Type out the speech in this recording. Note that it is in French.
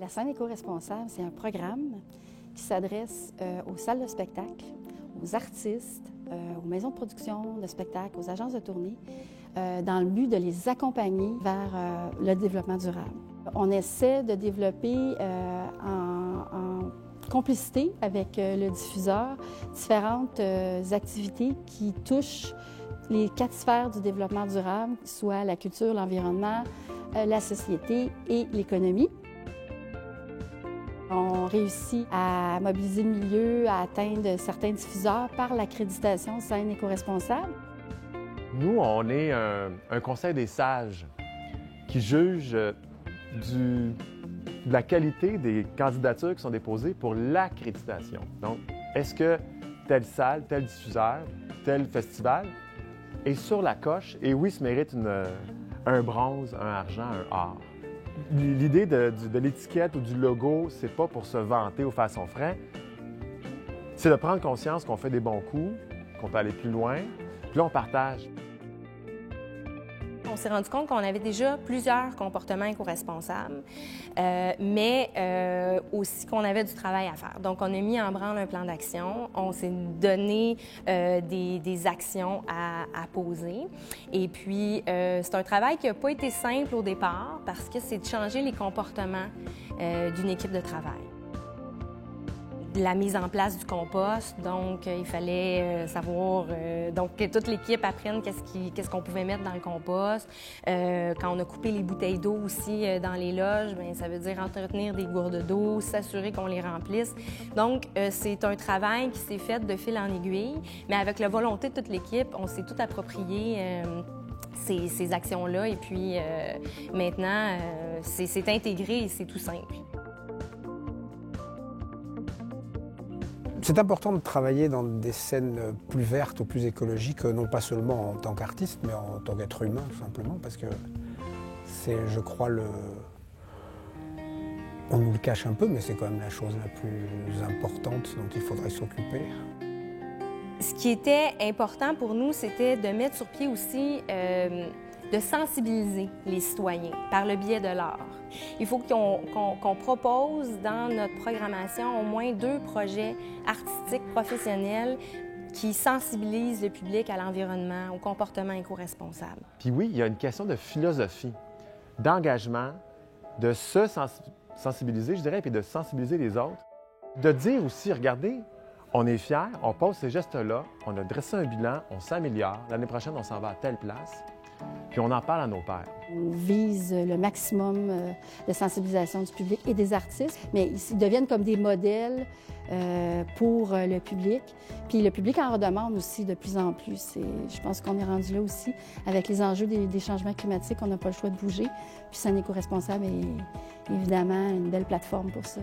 La scène éco-responsable, c'est un programme qui s'adresse aux salles de spectacle, aux artistes, aux maisons de production de spectacle, aux agences de tournée, dans le but de les accompagner vers le développement durable. On essaie de développer en complicité avec le diffuseur différentes activités qui touchent les 4 sphères du développement durable, soit la culture, l'environnement, la société et l'économie. On réussit à mobiliser le milieu, à atteindre certains diffuseurs par l'accréditation scène éco-responsable. Nous, on est un conseil des sages qui juge de la qualité des candidatures qui sont déposées pour l'accréditation. Donc, est-ce que telle salle, tel diffuseur, tel festival est sur la coche et oui, se mérite un bronze, un argent, un or? L'idée de l'étiquette ou du logo, c'est pas pour se vanter ou faire son frein. C'est de prendre conscience qu'on fait des bons coups, qu'on peut aller plus loin, puis là, on partage. On s'est rendu compte qu'on avait déjà plusieurs comportements éco-responsables, mais aussi qu'on avait du travail à faire. Donc, on a mis en branle un plan d'action, on s'est donné des actions à poser. Et puis, c'est un travail qui n'a pas été simple au départ parce que c'est de changer les comportements d'une équipe de travail. La mise en place du compost, donc il fallait savoir donc que toute l'équipe apprenne qu'est-ce qu'on pouvait mettre dans le compost. Quand on a coupé les bouteilles d'eau aussi dans les loges, bien, ça veut dire entretenir des gourdes d'eau, s'assurer qu'on les remplisse. Donc c'est un travail qui s'est fait de fil en aiguille, mais avec la volonté de toute l'équipe, on s'est tout approprié ces actions-là et puis maintenant c'est intégré et c'est tout simple. C'est important de travailler dans des scènes plus vertes ou plus écologiques, non pas seulement en tant qu'artiste, mais en tant qu'être humain, tout simplement, parce que c'est, je crois, on nous le cache un peu, mais c'est quand même la chose la plus importante dont il faudrait s'occuper. Ce qui était important pour nous, c'était de mettre sur pied aussi de sensibiliser les citoyens par le biais de l'art. Il faut qu'on propose dans notre programmation au moins 2 projets artistiques professionnels qui sensibilisent le public à l'environnement, au comportement éco-responsable. Puis oui, il y a une question de philosophie, d'engagement, de se sensibiliser, je dirais, puis de sensibiliser les autres. De dire aussi, regardez, on est fiers, on pose ces gestes-là, on a dressé un bilan, on s'améliore, l'année prochaine, on s'en va à telle place. Puis on en parle à nos pairs. On vise le maximum de sensibilisation du public et des artistes, mais ils deviennent comme des modèles pour le public. Puis le public en redemande aussi de plus en plus. Je pense qu'on est rendu là aussi avec les enjeux des changements climatiques. On n'a pas le choix de bouger. Puis Scène éco-responsable est évidemment une belle plateforme pour ça.